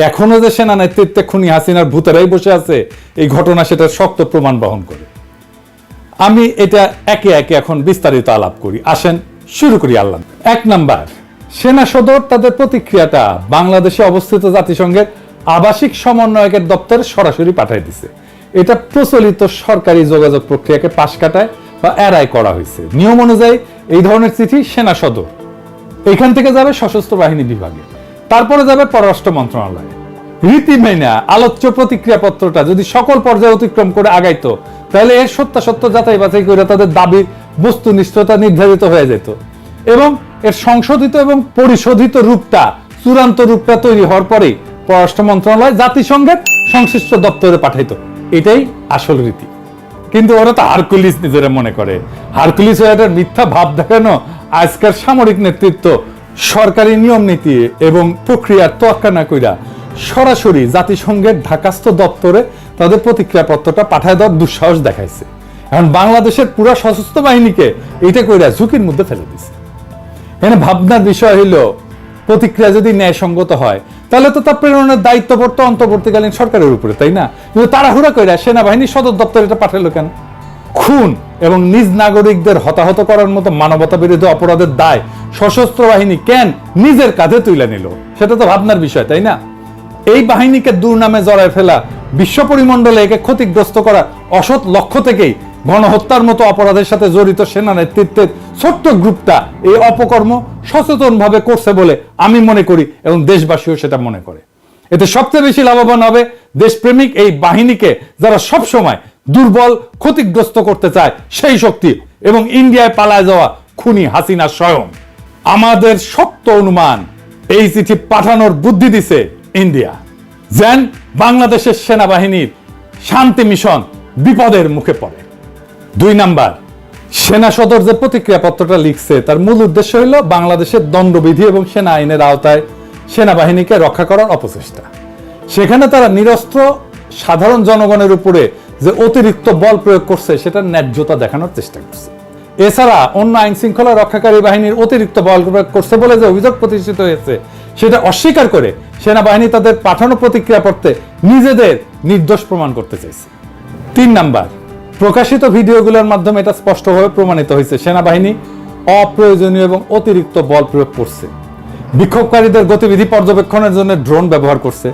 এখনো যে সেনা নেতৃত্বে খুনি হাসিনার ভূতেরাই বসে আছে, এই ঘটনা সেটা শক্ত প্রমাণ বহন করে। আমি এটা একে একে এখন বিস্তারিত আলাপ করি, আসেন শুরু করি। আল্লাহ। 1 নাম্বার, সেনা সদর তাদের প্রতিক্রিয়াটা বাংলাদেশে অবস্থিত জাতিসংঘের আবাসিক সমন্বয়কের দপ্তরে সরাসরি পাঠিয়ে দিছে। এটা প্রচলিত সরকারি যোগাযোগ প্রক্রিয়াকে পাশ কাটায় বা এড়ায় করা হয়েছে। নিয়ম অনুযায়ী এই ধরনের চিঠি সেনা সদর, এখান থেকে যাবে সশস্ত্র বাহিনী বিভাগে, তারপরে যাবে পররাষ্ট্র মন্ত্রণালয়ে। রীতি মেনে আলোচ্য প্রতিক্রিয়া পত্রটা যদি সকল পর্যায়ে অতিক্রম করে আগাইতো, তাহলে এর সত্যাসত্য যাচাই বাছাই করে তাদের দাবির বস্তুনিষ্ঠতা নির্ধারিত হয়ে যেত এবং এর সংশোধিত এবং পরিশোধিত রূপটা, চূড়ান্ত রূপটা তৈরি হওয়ার পরেই পররাষ্ট্র মন্ত্রণালয় জাতিসংঘের সংশ্লিষ্ট দপ্তরে পাঠাইতো। এটাই আসল রীতি। কিন্তু ওরা তো হারকুলিস নিজেরা মনে করে। হারকুলিস হয়ে একটা মিথ্যা ভাব দেখানো আজকের সামরিক নেতৃত্ব সরকারি নিয়ম নীতি এবং প্রক্রিয়ার তোয়াক্কা না কইরা সরাসরি জাতিসংঘের ঢাকাস্থ দপ্তরে তাদের প্রতিক্রিয়া পত্রটা পাঠায় দেওয়ার দুঃসাহস দেখাইছে। এখন বাংলাদেশের পুরো সশস্ত্র বাহিনীকে এটা কইরা ঝুঁকির মধ্যে ফেলে দিছে। এখানে ভাবনার বিষয় হইল, প্রতিক্রিয়া যদি ন্যায়সঙ্গত হয় তাহলে তো তার প্রেরণের দায়িত্ব পড়তো অন্তর্বর্তীকালীন সরকারের উপরে, তাই না? কিন্তু তাড়াহুড়া কইরা সেনাবাহিনীর সদর দপ্তরে এটা পাঠালো কেন? খুন এবং নিজ নাগরিকদের হতাহত করার মতো মানবতা বিরোধী অপরাধের দায় সশস্ত্র বাহিনী কেন নিজের কাঁধে তুলে নিল? সেটা তো ভাবনার বিষয়, তাই না? এই বাহিনীকে দুর্নামে জড়ায় ফেলা, বিশ্ব পরিমণ্ডলে একে ক্ষতিগ্রস্ত করা অসৎ লক্ষ্য থেকেই গণহত্যার মতো অপরাধের সাথে জড়িত সেনা নেতৃত্বের ছোট্ট গ্রুপটা এই অপকর্ম সচেতনভাবে করছে বলে আমি মনে করি এবং দেশবাসীও সেটা মনে করে। এতে সবচেয়ে বেশি লাভবান হবে দেশপ্রেমিক এই বাহিনীকে, যারা সবসময় দুর্বল, ক্ষতিগ্রস্ত করতে চায় সেই শক্তি, এবং ইন্ডিয়ায় পালায় যাওয়া খুনি হাসিনা স্বয়ং। আমাদের শক্ত অনুমান, এই চিঠি পাঠানোর বুদ্ধি দিছে ইন্ডিয়া, যেন বাংলাদেশের সেনাবাহিনীর শান্তি মিশন বিপদের মুখে পড়ে। 2 নাম্বার, সেনা সদর যে প্রতিক্রিয়া পত্রটা লিখছে তার মূল উদ্দেশ্য হইল বাংলাদেশের দণ্ডবিধি এবং সেনা আইনের আওতায় সেনাবাহিনীকে রক্ষা করার অপচেষ্টা। সেখানে তারা নিরস্ত্র সাধারণ জনগণের উপরে যে অতিরিক্ত বল প্রয়োগ করছে সেটার ন্যায্যতা দেখানোর চেষ্টা করছে। এছাড়া অন্য আইন শৃঙ্খলা রক্ষাকারী বাহিনীর অতিরিক্ত বল প্রয়োগ করছে বলে যে অভিযোগ প্রতিষ্ঠিত হয়েছে সেটা অস্বীকার করে সেনাবাহিনী তাদের পাঠানো প্রতিক্রিয়া পত্রে নিজেদের নির্দোষ প্রমাণ করতে চাইছে। 3 নাম্বার, প্রকাশিত ভিডিওগুলোর মাধ্যমে এটা স্পষ্টভাবে প্রমাণিত হয়েছে সেনাবাহিনী অপ্রয়োজনীয় এবং অতিরিক্ত বল প্রয়োগ করছে। বিক্ষোভকারীদের গতিবিধি পর্যবেক্ষণের জন্য ড্রোন ব্যবহার করছে,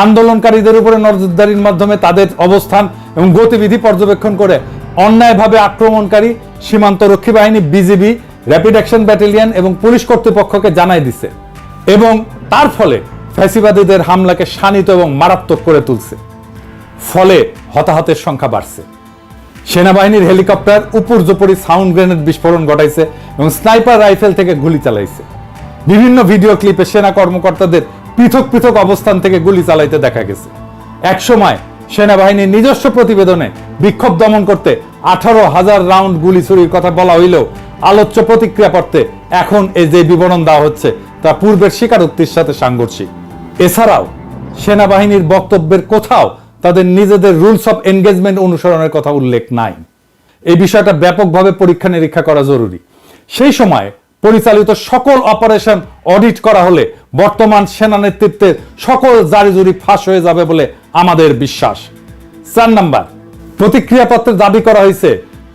আন্দোলনকারীদের উপরে নজরদারির মাধ্যমে তাদের অবস্থান এবং গতিবিধি পর্যবেক্ষণ করে অন্যায়ভাবে আক্রমণকারী সীমান্তরক্ষী বাহিনী, বিজিবি, র্যাপিড অ্যাকশন ব্যাটালিয়ন এবং পুলিশ কর্তৃপক্ষকে জানাই দিছে এবং তার ফলে ফ্যাসিবাদীদের হামলাকে শানিত এবং মারাত্মক করে তুলছে। ফলে হতাহতের সংখ্যা বাড়ছে। সেনাবাহিনীর হেলিকপ্টার উপর্যুপরি সাউন্ড গ্রেনেড বিস্ফোরণ ঘটাইছে এবং স্নাইপার রাইফেল থেকে গুলি চালাইছে। বিভিন্ন ভিডিও ক্লিপে সেনা কর্মকর্তাদের পৃথক পৃথক অবস্থান থেকে গুলি চালাইতে দেখা গেছে। একসময় সেনাবাহিনীর নিজস্ব প্রতিবেদনে বিক্ষোভ দমন করতে 18,000 রাউন্ড গুলি ছুরির কথা বলা হইলেও আলোচ্য প্রতিক্রিয়া পত্রে এখন এই যে বিবরণ দেওয়া হচ্ছে তা পূর্বের স্বীকারোক্তির সাথে সাংঘর্ষিক। এছাড়াও সেনাবাহিনীর বক্তব্যের কোথাও তাদের নিজেদের রুলস অফ এনগেজমেন্ট অনুসরণের কথা উল্লেখ নাই। এই বিষয়টা ব্যাপকভাবে পরীক্ষা নিরীক্ষা করা জরুরি। সেই সময় পরিচালিত সকল অপারেশন অডিট করা হলে বর্তমান সেনা নেতৃত্বের সকল জারিজুরি ফাঁস হয়ে যাবে বলে আমাদের বিশ্বাস। 4 নাম্বার, প্রতিক্রিয়াপত্রে দাবি করা হয়েছে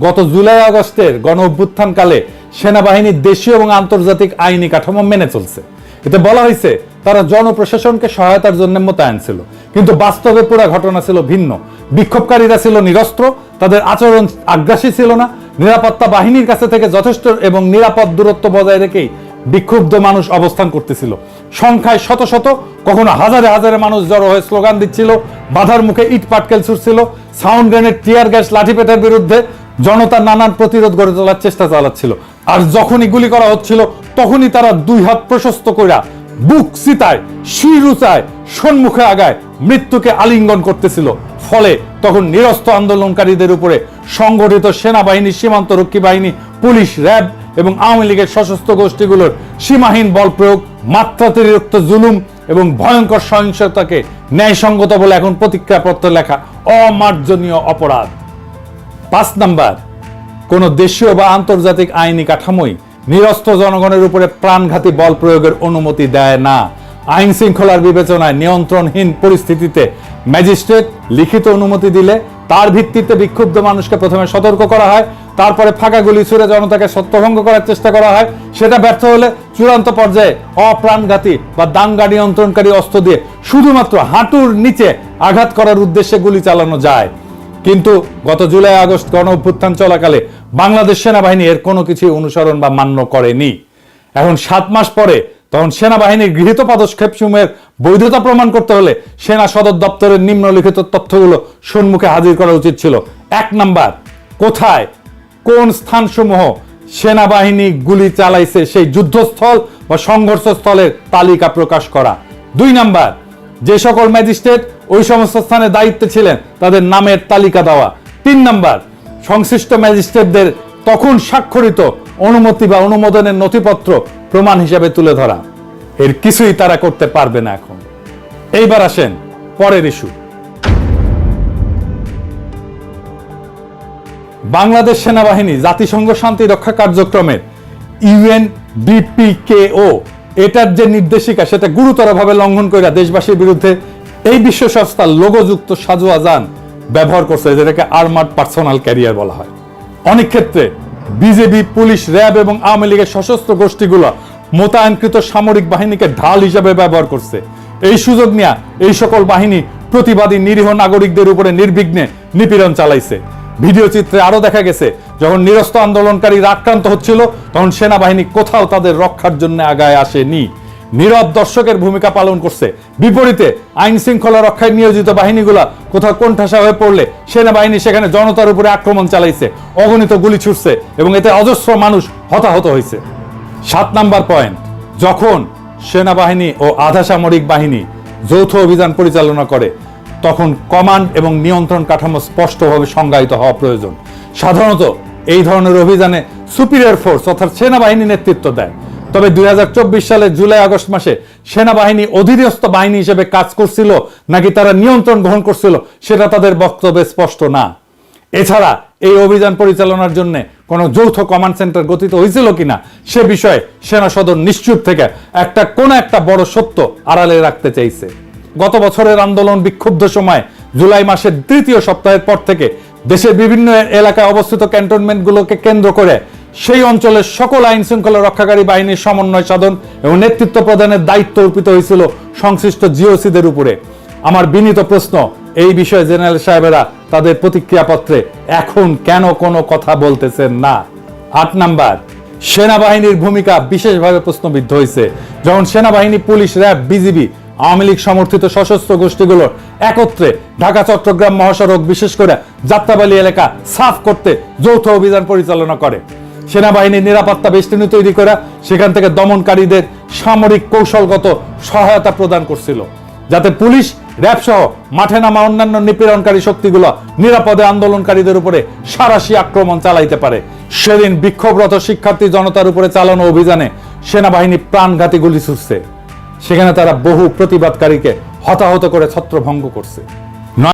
গত জুলাই আগস্টের গণ অভ্যুত্থানকালে সেনাবাহিনীর দেশীয় এবং আন্তর্জাতিক আইনি কাঠামো মেনে চলছে। এতে বলা হয়েছে তারা জনপ্রশাসনকে সহায়তার জন্য মোতায়েন ছিল, কিন্তু বাস্তবে পুরো ঘটনা ছিল ভিন্ন। বিক্ষোভকারীরা ছিল নিরস্ত্র, তাদের আচরণ আগ্রাসী ছিল না, নিরাপত্তা বাহিনীর কাছে থেকে যথেষ্ট এবং নিরাপদ দূরত্ব বজায় রেখেই বিক্ষুব্ধ মানুষ অবস্থান করতেছিল। সংখ্যায় শত শত, কখনো হাজারে হাজারে মানুষ জড়ো হয়ে স্লোগান দিচ্ছিল, বাধার মুখে ইট পাটকেল ছুটছিল, সাউন্ড গ্রেনেড, টিয়ার গ্যাস, লাঠিপেটার বিরুদ্ধে জনতা নানান প্রতিরোধ গড়ে তোলার চেষ্টা চালাচ্ছিল। আর যখনই গুলি করা হচ্ছিল তখনই তারা 2 হাত প্রশস্ত কইরা বুক চিতায়, শির উঁচায়, সম্মুখে আগায় মৃত্যুকে আলিঙ্গন করতেছিল। ফলে তখন নিরস্ত্র আন্দোলনকারীদের উপরে সংগঠিত সেনাবাহিনী, সীমান্তরক্ষী বাহিনী, পুলিশ, র্যাব এবং আওয়ামী লীগের সশস্ত্র গোষ্ঠীগুলোর সীমাহীন বল প্রয়োগ, মাত্রাতিরিক্ত জুলুম এবং ভয়ঙ্কর সহিংসতাকে ন্যায়সঙ্গত বলে এখন প্রতিক্রিয়াপত্র লেখা অমার্জনীয় অপরাধ। 5 নাম্বার, কোন দেশীয় বা আন্তর্জাতিক আইনি কাঠামোই নিরস্ত্র জনগণের উপরে প্রাণঘাতী বল প্রয়োগের অনুমতি দেয় না। আইন শৃঙ্খলার বিবেচনায় নিয়ন্ত্রণহীন পরিস্থিতিতে ম্যাজিস্ট্রেট লিখিত অনুমতি দিলে তার ভিত্তিতে বিক্ষুব্ধ মানুষকে প্রথমে সতর্ক করা হয়, তারপরে ফাঁকা গুলি ছুড়ে জনতাকে ছত্রভঙ্গ করার চেষ্টা করা হয়। সেটা ব্যর্থ হলে চূড়ান্ত পর্যায়ে অপ্রাণঘাতী বা দাঙ্গা নিয়ন্ত্রণকারী অস্ত্র দিয়ে শুধুমাত্র হাঁটুর নিচে আঘাত করার উদ্দেশ্যে গুলি চালানো যায়। কিন্তু গত জুলাই আগস্ট গণ অভ্যুত্থান চলাকালে বাংলাদেশ সেনাবাহিনী এর কোনো কিছুই অনুসরণ বা মান্য করেনি। এখন 7 মাস পরে তখন সেনাবাহিনীর গৃহীত পদক্ষেপসমূহের বৈধতা প্রমাণ করতে হলে সেনা সদর দপ্তরের নিম্নলিখিত তথ্যগুলো সম্মুখে হাজির করা উচিত ছিল। 1 নাম্বার, কোথায় কোন স্থানসমূহ সেনাবাহিনী গুলি চালাইছে সেই যুদ্ধস্থল বা সংঘর্ষস্থলের তালিকা প্রকাশ করা। 2 নাম্বার, যে সকল ম্যাজিস্ট্রেট ওই সমস্ত স্থানে দায়িত্বে ছিলেন তাদের নামের তালিকা দেওয়া। 3 নাম্বার, সংশ্লিষ্ট ম্যাজিস্ট্রেটদের তখন স্বাক্ষরিত অনুমতি বা অনুমোদনের নথিপত্র প্রমাণ হিসেবে তুলে ধরা। এর কিছুই তারা করতে পারবে না। এখন এইবার আসেন পরের ইস্যু। বাংলাদেশ সেনাবাহিনী জাতিসংঘ শান্তি রক্ষা কার্যক্রমের UNBPKO এটার যে নির্দেশিকা সেটা গুরুতরভাবে লঙ্ঘন করে দেশবাসীর বিরুদ্ধে এই বিশ্ব সংস্থার লোগোযুক্ত সাজোয়া যান ব্যবহার করছে, যেটাকে আর্মার্ড পার্সোনাল ক্যারিয়ার বলা হয়। অনেক ক্ষেত্রে বিজেপি, পুলিশ, র্যাব এবং আওয়ামী লীগের সশস্ত্র গোষ্ঠীগুলো মোতায়েনকৃত সামরিক বাহিনীকে ঢাল হিসেবে ব্যবহার করছে। এই সুযোগ নিয়ে এই সকল বাহিনী প্রতিবাদী নিরীহ নাগরিকদের উপরে নির্বিঘ্নে নিপীড়ন চালাইছে। ভিডিও চিত্রে আরো দেখা গেছে যখন নিরস্ত আন্দোলনকারীরা আক্রান্ত হচ্ছিল তখন সেনাবাহিনী কোথাও তাদের রক্ষার জন্য আগায় আসেনি, নীরব দর্শকের ভূমিকা পালন করছে। বিপরীতে আইন শৃঙ্খলা রক্ষায় নিয়োজিত বাহিনীগুলা কোথাও কোণঠাসা হয়ে পড়লে সেনাবাহিনী সেখানে জনতার উপরে আক্রমণ চালাইছে, অগণিত গুলি ছুটছে এবং এতে অজস্র মানুষ হতাহত হয়েছে। 7 নাম্বার পয়েন্ট, যখন সেনাবাহিনী ও আধা সামরিক বাহিনী যৌথ অভিযান পরিচালনা করে তখন কমান্ড এবং নিয়ন্ত্রণ কাঠামো স্পষ্টভাবে সংজ্ঞায়িত হওয়া প্রয়োজন। সাধারণত এই ধরনের অভিযানে সুপিরিয়র ফোর্স অর্থাৎ সেনাবাহিনী নেতৃত্ব দেয়। তবে 2024 সালের জুলাই আগস্ট মাসে সেনাবাহিনী অধীনস্থ বাহিনী হিসেবে কাজ করছিল নাকি তারা নিয়ন্ত্রণ গ্রহণ করছিল সেটা তাদের বক্তব্যে স্পষ্ট না। এছাড়া এই অভিযান পরিচালনার জন্য কোনো যৌথ কমান্ড সেন্টার গঠিত হয়েছিল কিনা সে বিষয়ে সেনা সদর নিশ্চুপ থেকে কোনো একটা বড় সত্য আড়ালে রাখতে চাইছে। গত বছরের আন্দোলন বিক্ষুব্ধ সময় জুলাই মাসের 3য় সপ্তাহের পর থেকে দেশের বিভিন্ন এলাকায় অবস্থিত ক্যান্টনমেন্টগুলোকে কেন্দ্র করে সেই অঞ্চলের সকল আইন শৃঙ্খলা রক্ষাকারী বাহিনীর সমন্বয় সাধন এবং নেতৃত্ব প্রদানের দায়িত্ব অর্পিত হয়েছিল সংশ্লিষ্ট জিওসিদের উপরে। আমার বিনীত প্রশ্ন, এই বিষয়ে জেনারেল সাহেবেরা তাদের প্রতিক্রিয়াপত্রে এখন কেন কোনো কথা বলতেছেন না? 8 নাম্বার, সেনাবাহিনীর ভূমিকা বিশেষভাবে প্রশ্নবিদ্ধ হয়েছে যখন সেনাবাহিনী, police, RAB, BGB, Awami League সমর্থিত সশস্ত্র গোষ্ঠীগুলোর একত্রে ঢাকা চট্টগ্রাম মহাসড়ক বিশেষ করে যাত্রাবাড়ি এলাকা সাফ করতে যৌথ অভিযান পরিচালনা করে। সেনাবাহিনীর নিরাপত্তা বেষ্টনী তৈরি করা সেখান থেকে দমনকারীদের সামরিক কৌশলগত সহায়তা প্রদান করছিল যাতে পুলিশ, র্যাব সহ মাঠে নামা অন্যান্য নিপীড়নকারী শক্তিগুলো নিরাপদে আন্দোলনকারীদের উপরে সাঁড়াশি আক্রমণ চালাইতে পারে। সেদিন বিক্ষোভরত শিক্ষার্থী জনতার উপরে চালানো অভিযানে সেনাবাহিনী প্রাণঘাতী গুলি ছুড়ছে, সেখানে তারা বহু প্রতিবাদকারীকে হতাহত করে ছত্রভঙ্গ করছে।